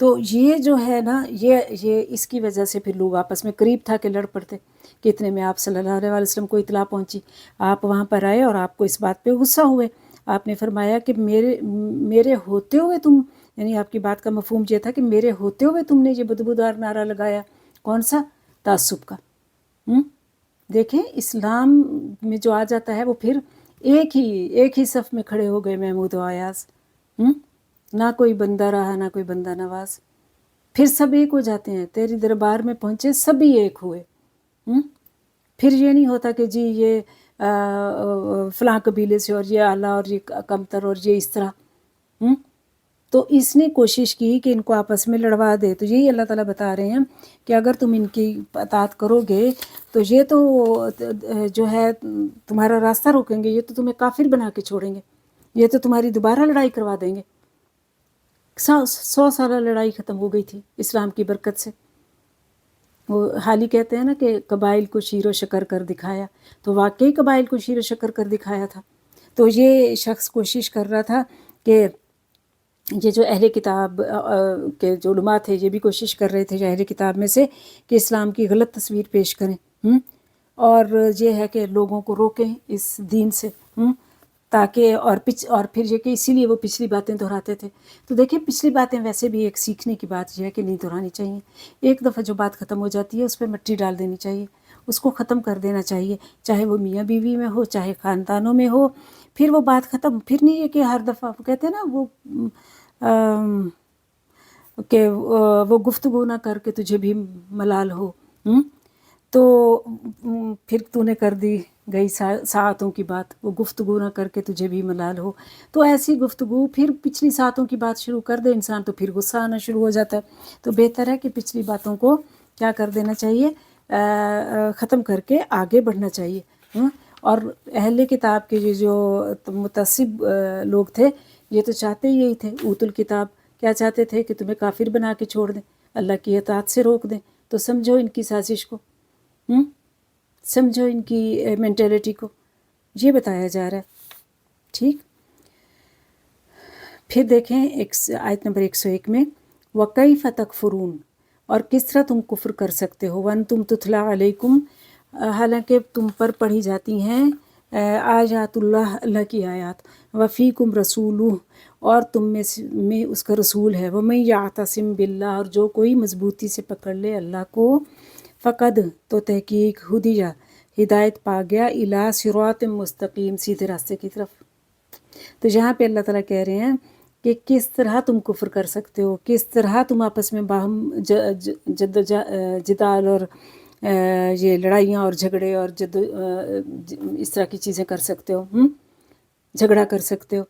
تو یہ جو ہے نا یہ اس کی وجہ سے پھر لوگ آپس میں قریب تھا کہ لڑ پڑتے کہ اتنے میں آپ صلی اللہ علیہ وسلم کو اطلاع پہنچی، آپ وہاں پر آئے اور آپ کو اس بات پہ غصہ ہوئے، آپ نے فرمایا کہ میرے ہوتے ہوئے تم، یعنی آپ کی بات کا مفہوم یہ تھا کہ میرے ہوتے ہوئے تم نے یہ بدبودار نعرہ لگایا، کون سا؟ تعصب کا۔ دیکھیں اسلام میں جو آ جاتا ہے وہ پھر ایک ہی صف میں کھڑے ہو گئے محمود و ایاز، نہ کوئی بندہ رہا نہ کوئی بندہ نواز، پھر سب ایک ہو جاتے ہیں، تیری دربار میں پہنچے سبھی ایک ہوئے۔ پھر یہ نہیں ہوتا کہ جی یہ فلاں قبیلے سے اور یہ اعلیٰ اور یہ کمتر اور یہ اس طرح۔ تو اس نے کوشش کی کہ ان کو آپس میں لڑوا دے، تو یہی اللہ تعالیٰ بتا رہے ہیں کہ اگر تم ان کی اطاعت کرو گے تو یہ تو جو ہے تمہارا راستہ روکیں گے، یہ تو تمہیں کافر بنا کے چھوڑیں گے، یہ تو تمہاری دوبارہ لڑائی کروا دیں گے۔ 100 سالہ لڑائی ختم ہو گئی تھی اسلام کی برکت سے۔ وہ حالی کہتے ہیں نا کہ قبائل کو شیر و شکر کر دکھایا، تو واقعی قبائل کو شیر و شکر کر دکھایا تھا۔ تو یہ شخص کوشش کر رہا تھا کہ یہ جو اہل کتاب کے جو علماء تھے یہ بھی کوشش کر رہے تھے جو اہل کتاب میں سے کہ اسلام کی غلط تصویر پیش کریں، اور یہ ہے کہ لوگوں کو روکیں اس دین سے، تاکہ اور پھر یہ کہ اسی لیے وہ پچھلی باتیں دہراتے تھے۔ تو دیکھیں پچھلی باتیں ویسے بھی ایک سیکھنے کی بات یہ ہے کہ نہیں دہرانی چاہیے، ایک دفعہ جو بات ختم ہو جاتی ہے اس پہ مٹی ڈال دینی چاہیے، اس کو ختم کر دینا چاہیے، چاہے وہ میاں بیوی میں ہو چاہے خاندانوں میں ہو، پھر وہ بات ختم۔ پھر نہیں ہے کہ ہر دفعہ کہتے ہیں نا وہ کہ وہ گفتگو نہ کر کے تجھے بھی ملال ہو، تو پھر تو نے کر دی گئی ساعتوں کی بات، وہ گفتگو نہ کر کے تجھے بھی ملال ہو، تو ایسی گفتگو پھر پچھلی ساعتوں کی بات شروع کر دے انسان تو پھر غصہ آنا شروع ہو جاتا ہے۔ تو بہتر ہے کہ پچھلی باتوں کو کیا کر دینا چاہیے، ختم کر کے آگے بڑھنا چاہیے۔ اور اہل کتاب کے جو متعصب لوگ تھے یہ تو چاہتے ہی یہی تھے، اوت الکتاب کیا چاہتے تھے کہ تمہیں کافر بنا کے چھوڑ دیں، اللہ کی اطاعت سے روک دیں۔ تو سمجھو ان کی سازش کو، سمجھو ان کی مینٹیلٹی کو، یہ بتایا جا رہا ہے، ٹھیک۔ پھر دیکھیں آیت نمبر 101 میں وَكَيْفَ تَكْفُرُونَ، اور کس طرح تم کفر کر سکتے ہو، وَأَنْتُمْ تُتْلَى عَلَيْكُمْ، حالانکہ تم پر پڑھی جاتی ہیں آیات اللہ کی آیات، وَفِيكُمْ رَسُولُهُ، اور تم میں اس کا رسول ہے، وَمَن يَعْتَصِم بِاللَّهِ، اور جو کوئی مضبوطی سے پکڑ لے اللہ کو، فقد، تو تحقیق، ہدیہ، ہدایت پا گیا، الی صراط مستقیم، سیدھے راستے کی طرف۔ تو یہاں پہ اللہ تعالیٰ کہہ رہے ہیں کہ کس طرح تم کفر کر سکتے ہو، کس طرح تم آپس میں باہم جدال اور یہ لڑائیاں اور جھگڑے اور اس طرح کی چیزیں کر سکتے ہو، جھگڑا کر سکتے ہو،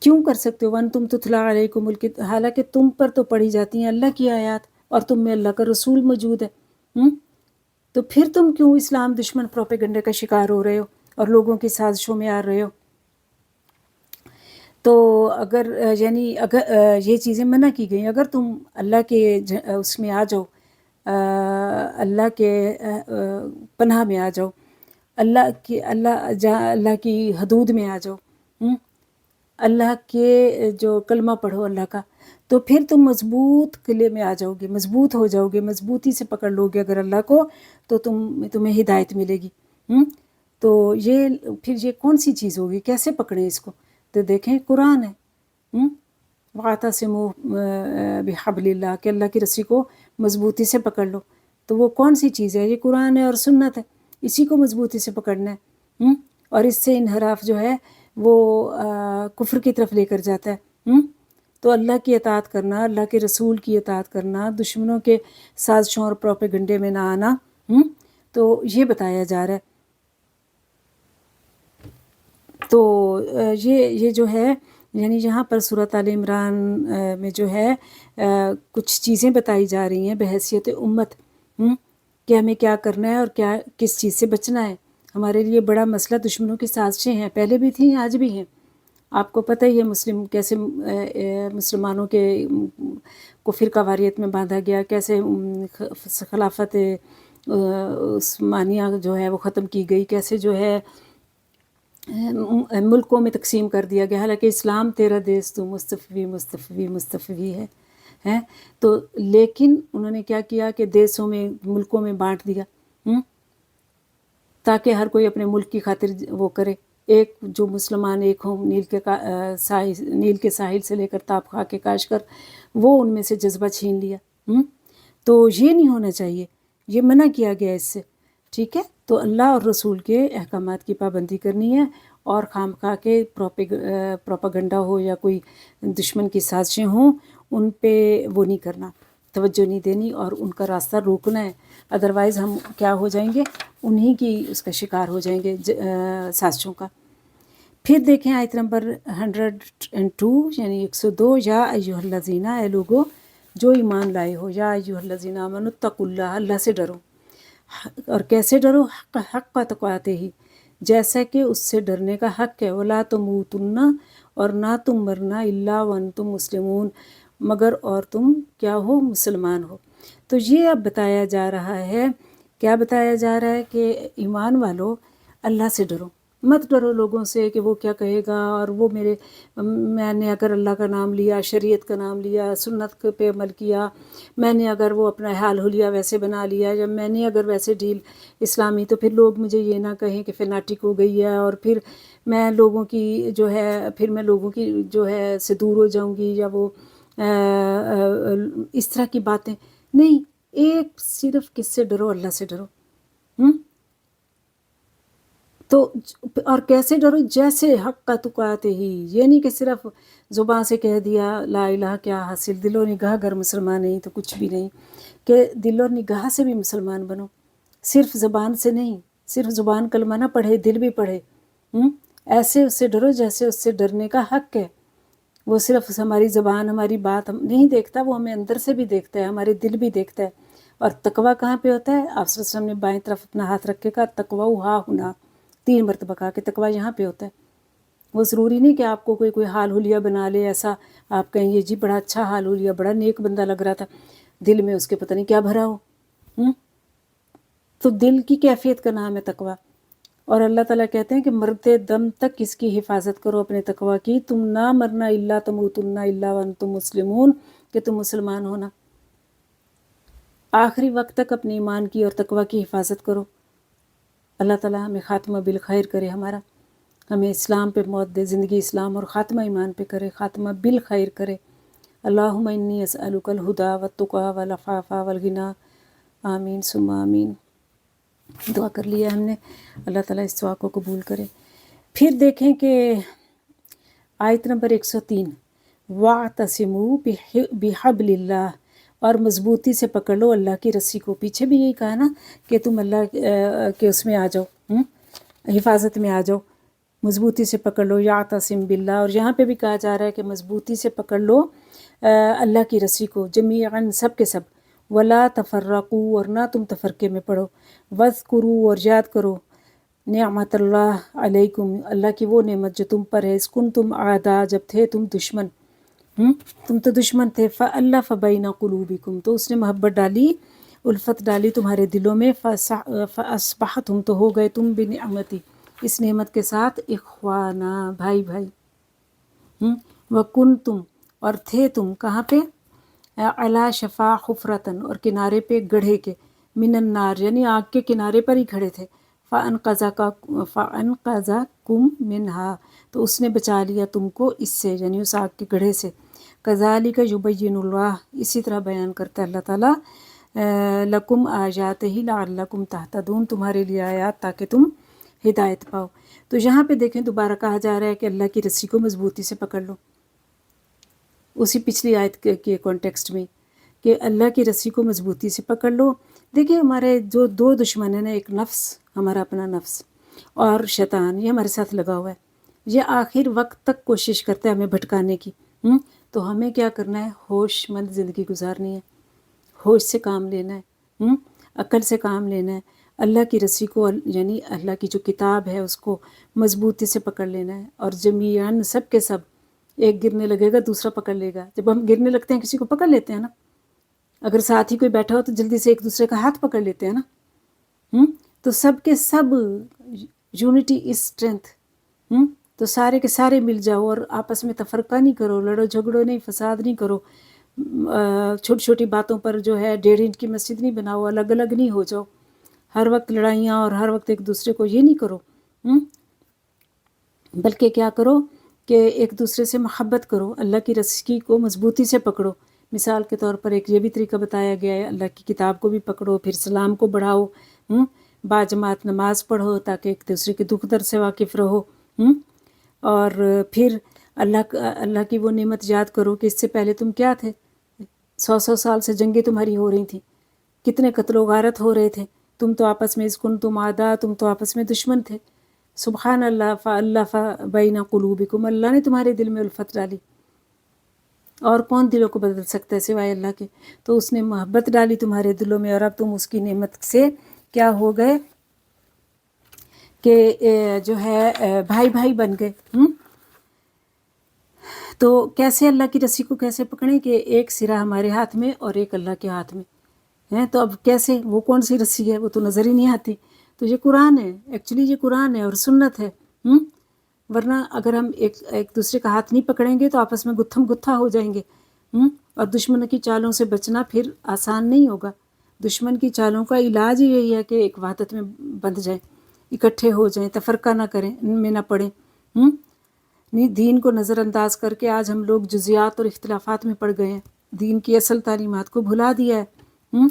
کیوں کر سکتے ہو؟ وَأَنْتُمْ تُتْلَى عَلَيْكُمُ الْكِتَابُ، حالانکہ تم پر تو پڑھی جاتی ہیں اللہ کی آیات اور تم میں اللہ کا رسول موجود ہے، تو پھر تم کیوں اسلام دشمن پروپیگنڈے کا شکار ہو رہے ہو اور لوگوں کی سازشوں میں آ رہے ہو؟ تو اگر یہ چیزیں منع کی گئیں، اگر تم اللہ کے اس میں آ جاؤ، اللہ کے پناہ میں آ جاؤ، اللہ کی حدود میں آ جاؤ، اللہ کے جو کلمہ پڑھو اللہ کا، تو پھر تم مضبوط قلعے میں آ جاؤ گے، مضبوط ہو جاؤ گے، مضبوطی سے پکڑ لو گے اگر اللہ کو، تو تمہیں ہدایت ملے گی۔ تو پھر یہ کون سی چیز ہوگی، کیسے پکڑیں اس کو؟ تو دیکھیں قرآن ہے، وَاعْتَصِمُوا بِحَبْلِ اللَّهِ، کہ اللہ کی رسی کو مضبوطی سے پکڑ لو۔ تو وہ کون سی چیز ہے؟ یہ قرآن ہے اور سنت ہے، اسی کو مضبوطی سے پکڑنا ہے، اور اس سے انحراف جو ہے وہ کفر کی طرف لے کر جاتا ہے۔ تو اللہ کی اطاعت کرنا، اللہ کے رسول کی اطاعت کرنا، دشمنوں کے سازشوں اور پروپیگنڈے میں نہ آنا، تو یہ بتایا جا رہا ہے۔ تو یہ جو ہے یعنی یہاں پر سورۃ آل عمران میں جو ہے کچھ چیزیں بتائی جا رہی ہیں بحیثیت امت، کہ ہمیں کیا کرنا ہے اور کس چیز سے بچنا ہے۔ ہمارے لیے بڑا مسئلہ دشمنوں کی سازشیں ہیں، پہلے بھی تھیں آج بھی ہیں، آپ کو پتہ ہی ہے کیسے مسلمانوں کو فرقہ واریت میں باندھا گیا، کیسے خلافت عثمانیہ جو ہے وہ ختم کی گئی، کیسے جو ہے ملکوں میں تقسیم کر دیا گیا، حالانکہ اسلام تیرا دیس تو مستفوی مستفوی مستفوی ہے ہیں، تو لیکن انہوں نے کیا کیا کہ دیسوں میں ملکوں میں بانٹ دیا، تاکہ ہر کوئی اپنے ملک کی خاطر وہ کرے، ایک جو مسلمان ایک ہوں، نیل کے ساحل سے لے کر تاب خاک کے کاشکر، وہ ان میں سے جذبہ چھین لیا۔ تو یہ نہیں ہونا چاہیے، یہ منع کیا گیا اس سے، ٹھیک ہے۔ تو اللہ اور رسول کے احکامات کی پابندی کرنی ہے، اور خامخواہ کے پروپیگنڈا ہو یا کوئی دشمن کی سازشیں ہوں ان پہ وہ نہیں کرنا، توجہ نہیں دینی، اور ان کا راستہ روکنا ہے، ادروائز ہم کیا ہو جائیں گے، انہی کی اس کا شکار ہو جائیں گے سازشوں کا۔ پھر دیکھیں آیت نمبر 102 یعنی 102، یا ایھا الذین، اے لوگو جو ایمان لائے ہو، یا ایھا الذین آمنوا اتقوا اللہ، اللہ سے ڈرو، اور کیسے ڈرو، حق تقاتے ہی، جیسا کہ اس سے ڈرنے کا حق ہے، ولا تموتن، اور نہ تم مرنا، الا وانتم مسلمون، مگر اور تم کیا ہو، مسلمان ہو۔ تو یہ اب بتایا جا رہا ہے، کیا بتایا جا رہا ہے کہ ایمان والو اللہ سے ڈرو، مت ڈرو لوگوں سے کہ وہ کیا کہے گا، اور وہ میں نے اگر اللہ کا نام لیا، شریعت کا نام لیا، سنت پہ عمل کیا، میں نے اگر وہ اپنا حال حلیہ ویسے بنا لیا، جب میں نے اگر ویسے ڈیل اسلامی، تو پھر لوگ مجھے یہ نہ کہیں کہ فناٹک ہو گئی ہے، اور پھر میں لوگوں کی جو ہے، پھر میں لوگوں کی جو ہے سے دور ہو جاؤں گی، یا وہ اس طرح کی باتیں نہیں، ایک صرف کس سے ڈرو، اللہ سے ڈرو۔ تو اور کیسے ڈرو، جیسے حق تقاتے ہی، یہ نہیں کہ صرف زبان سے کہہ دیا لا الہ کیا حاصل، دل و نگاہ اگر مسلمان نہیں تو کچھ بھی نہیں، کہ دل اور نگاہ سے بھی مسلمان بنو، صرف زبان سے نہیں، صرف زبان کلمہ نہ پڑھے، دل بھی پڑھے، ایسے اس سے ڈرو جیسے اس سے ڈرنے کا حق ہے۔ وہ صرف ہماری زبان، ہماری بات ہم نہیں دیکھتا، وہ ہمیں اندر سے بھی دیکھتا ہے، ہمارے دل بھی دیکھتا ہے۔ اور تقویٰ کہاں پہ ہوتا ہے؟ آپ صلی اللہ علیہ وسلم نے بائیں طرف اپنا ہاتھ رکھ کے کہا تقویٰ ہا ہنا، 3 مرتبہ کہا کہ تقویٰ یہاں پہ ہوتا ہے۔ وہ ضروری نہیں کہ آپ کو کوئی حال حلیہ بنا لے، ایسا آپ کہیں یہ جی بڑا اچھا حال حلیہ، بڑا نیک بندہ لگ رہا تھا، دل میں اس کے پتہ نہیں کیا بھرا ہو۔ تو دل کی کیفیت کا نام ہے تقویٰ، اور اللہ تعالیٰ کہتے ہیں کہ مرتے دم تک اس کی حفاظت کرو اپنے تقویٰ کی، تم نہ مرنا الا تموتن الا وانتم مسلمون، کہ تم مسلمان ہونا، آخری وقت تک اپنے ایمان کی اور تقویٰ کی حفاظت کرو۔ اللہ تعالیٰ ہمیں خاتمہ بالخیر کرے، ہمارا ہمیں اسلام پہ موت دے، زندگی اسلام اور خاتمہ ایمان پہ کرے، خاتمہ بالخیر کرے۔ اللہم انی اسألک الہدی والتقی والعفاف والغنی، آمین ثم آمین۔ دعا کر لیا ہم نے، اللہ تعالیٰ اس دعا کو قبول کرے۔ پھر دیکھیں کہ آیت نمبر 103، وَاعْتَصِمُوا بِحَبْلِ اللَّهِ، اور مضبوطی سے پکڑ لو اللہ کی رسی کو۔ پیچھے بھی یہی کہا نا کہ تم اللہ کے اس میں آ جاؤ، حفاظت میں آ جاؤ، مضبوطی سے پکڑ لو، یعتصم باللہ، اور یہاں پہ بھی کہا جا رہا ہے کہ مضبوطی سے پکڑ لو اللہ کی رسی کو، جمیعاً سب کے سب، ولا تفرقوا، اور نہ تم تفرقے میں پڑو، واذکروا، اور یاد کرو، نعمت اللہ علیکم، اللہ کی وہ نعمت جو تم پر ہے، اذ کنتم اعداء، جب تھے تم دشمن، تم تو دشمن تھے، فألف بین قلوبکم، تو اس نے محبت ڈالی، الفت ڈالی تمہارے دلوں میں، فاصبحتم، تو ہو گئے تم بنعمتی، اس نعمت کے ساتھ، اخوانا، بھائی بھائی، وکنتم، اور تھے تم کہاں پہ، علی شفا حفرتن، اور کنارے پہ گڑھے کے، من النار، یعنی آگ کے کنارے پر ہی کھڑے تھے، فَأَنْقَذَكُم مِّنْهَا، تو اس نے بچا لیا تم کو اس سے، یعنی اس آگ کے گڑھے سے۔ كَذَلِكَ يُبَيِّنُ اللَّهُ، اسی طرح بیان کرتا ہے اللہ تعالیٰ، لَكُمْ آيَاتِهِ لَعَلَّكُمْ تَهْتَدُونَ، تمہارے لیے آیات تاکہ تم ہدایت پاؤ۔ تو یہاں پہ دیکھیں دوبارہ کہا جا رہا ہے کہ اللہ کی رسی کو مضبوطی سے پکڑ لو، اسی پچھلی آیت کے کانٹیکسٹ میں، کہ اللہ کی رسی کو مضبوطی سے پکڑ لو۔ دیکھیں ہمارے جو 2 دشمن ہیں نا، ایک نفس، ہمارا اپنا نفس، اور شیطان، یہ ہمارے ساتھ لگا ہوا ہے، یہ آخر وقت تک کوشش کرتا ہے ہمیں بھٹکانے کی۔ تو ہمیں کیا کرنا ہے، ہوش مند زندگی گزارنی ہے، ہوش سے کام لینا ہے، عقل سے کام لینا ہے، اللہ کی رسی کو، یعنی اللہ کی جو کتاب ہے اس کو مضبوطی سے پکڑ لینا ہے، اور جمیعاً سب کے سب، ایک گرنے لگے گا دوسرا پکڑ لے گا، جب ہم گرنے لگتے ہیں کسی کو پکڑ لیتے ہیں نا، اگر ساتھ ہی کوئی بیٹھا ہو تو جلدی سے ایک دوسرے کا ہاتھ پکڑ لیتے ہیں نا، تو سب کے سب، یونٹی از اسٹرینتھ، تو سارے کے سارے مل جاؤ اور آپس میں تفرقہ نہیں کرو، لڑو جھگڑو نہیں، فساد نہیں کرو، چھوٹی چھوٹی باتوں پر جو ہے 1.5 انچ کی مسجد نہیں بناؤ، الگ الگ نہیں ہو جاؤ، ہر وقت لڑائیاں اور ہر وقت ایک دوسرے کو یہ نہیں کرو، بلکہ کیا کرو کہ ایک دوسرے سے محبت کرو، اللہ کی رسی کو مضبوطی سے پکڑو۔ مثال کے طور پر ایک یہ بھی طریقہ بتایا گیا ہے، اللہ کی کتاب کو بھی پکڑو، پھر سلام کو بڑھاؤ، باجماعت نماز پڑھو تاکہ ایک دوسرے کے دکھ درد سے واقف رہو، اور پھر اللہ کی وہ نعمت یاد کرو کہ اس سے پہلے تم کیا تھے، 100 سال سے جنگیں تمہاری ہو رہی تھیں، کتنے قتل و غارت ہو رہے تھے، تم تو آپس میں تم عاداء، تم تو آپس میں دشمن تھے، سبحان اللہ فَأَلَّفَ بَيْنَ قُلُوبِكُمْ، اللہ نے تمہارے دل میں الفت ڈالی، اور کون دلوں کو بدل سکتا ہے سوائے اللہ کے، تو اس نے محبت ڈالی تمہارے دلوں میں، اور اب تم اس کی نعمت سے کیا ہو گئے کہ جو ہے بھائی بھائی بن گئے۔ تو کیسے اللہ کی رسی کو کیسے پکڑیں کہ ایک سرا ہمارے ہاتھ میں اور ایک اللہ کے ہاتھ میں ہے، تو اب کیسے، وہ کون سی رسی ہے، وہ تو نظر ہی نہیں آتی، تو یہ قرآن ہے، ایکچولی یہ قرآن ہے اور سنت ہے، ورنہ اگر ہم ایک دوسرے کا ہاتھ نہیں پکڑیں گے تو آپس میں گتھم گتھا ہو جائیں گے، اور دشمن کی چالوں سے بچنا پھر آسان نہیں ہوگا۔ دشمن کی چالوں کا علاج ہی یہی ہے کہ ایک وحدت میں بندھ جائیں، اکٹھے ہو جائیں، تفرقہ نہ کریں، ان میں نہ پڑیں، دین کو نظر انداز کر کے آج ہم لوگ جزیات اور اختلافات میں پڑ گئے ہیں، دین کی اصل تعلیمات کو بھلا دیا ہے۔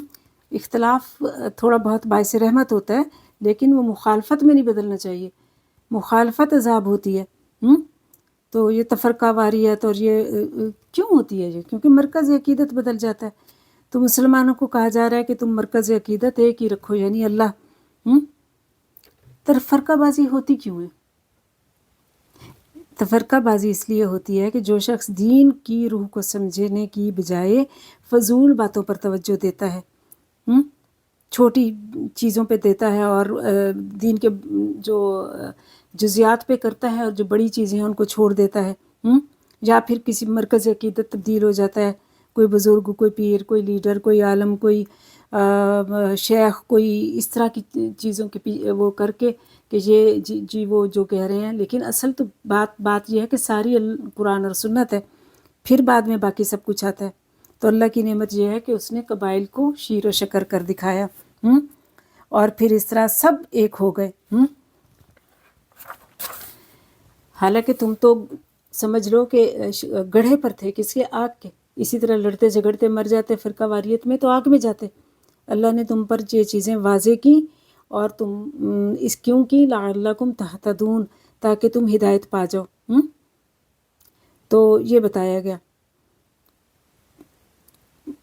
اختلاف تھوڑا بہت باعث رحمت ہوتا ہے، لیکن وہ مخالفت میں نہیں بدلنا چاہیے، مخالفت عذاب ہوتی ہے۔ تو یہ تفرقہ واریت اور یہ کیوں ہوتی ہے؟ یہ کیونکہ مرکز عقیدت بدل جاتا ہے، تو مسلمانوں کو کہا جا رہا ہے کہ تم مرکز عقیدت ایک ہی رکھو، یعنی اللہ۔ تفرقہ بازی ہوتی کیوں ہے؟ تفرقہ بازی اس لیے ہوتی ہے کہ جو شخص دین کی روح کو سمجھنے کی بجائے فضول باتوں پر توجہ دیتا ہے، چھوٹی چیزوں پہ دیتا ہے، اور دین کے جو جزیات پہ کرتا ہے، اور جو بڑی چیزیں ہیں ان کو چھوڑ دیتا ہے، یا پھر کسی مرکز عقیدت تبدیل ہو جاتا ہے، کوئی بزرگ، کوئی پیر، کوئی لیڈر، کوئی عالم، کوئی شیخ، کوئی اس طرح کی چیزوں کے وہ کر کے کہ یہ جی وہ جو کہہ رہے ہیں، لیکن اصل تو بات یہ ہے کہ ساری قرآن اور سنت ہے، پھر بعد میں باقی سب کچھ آتا ہے۔ تو اللہ کی نعمت یہ ہے کہ اس نے قبائل کو شیر و شکر کر دکھایا، اور پھر اس طرح سب ایک ہو گئے۔ حالانکہ تم تو سمجھ لو کہ گڑھے پر تھے، کس کے؟ آگ کے، اسی طرح لڑتے جھگڑتے مر جاتے فرقہ واریت میں تو آگ میں جاتے۔ اللہ نے تم پر یہ چیزیں واضح کی، اور تم اس کیوں کی؟ لعلکم تہتدون، تاکہ تم ہدایت پا جاؤ۔ تو یہ بتایا گیا۔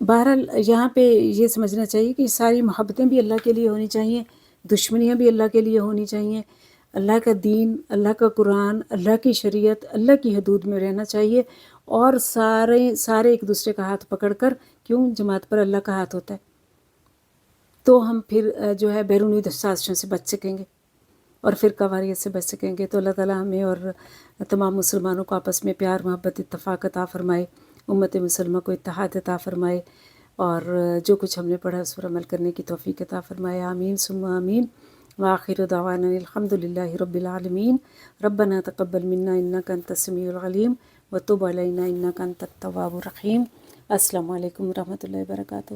بہرحال یہاں پہ یہ سمجھنا چاہیے کہ ساری محبتیں بھی اللہ کے لیے ہونی چاہیے، دشمنیاں بھی اللہ کے لیے ہونی چاہیے، اللہ کا دین، اللہ کا قرآن، اللہ کی شریعت، اللہ کی حدود میں رہنا چاہیے، اور سارے ایک دوسرے کا ہاتھ پکڑ کر، کیوں؟ جماعت پر اللہ کا ہاتھ ہوتا ہے، تو ہم پھر جو ہے بیرونی سازشوں سے بچ سکیں گے اور فرقہ واریت سے بچ سکیں گے۔ تو اللہ تعالیٰ ہمیں اور تمام مسلمانوں کو آپس میں پیار، محبت، اتفاق عطا فرمائے، امت مسلمہ کو اتحاد عطا فرمائے، اور جو کچھ ہم نے پڑھا اس پر عمل کرنے کی توفیق عطا فرمائے، آمین ثم آمین۔ وآخر دعوانا الحمد للہ رب العالمین۔ ربنا تقبل منا انک انت السمیع العلیم وتب علینا انک انت التواب الرحیم۔ السلام علیکم ورحمۃ اللہ وبرکاتہ۔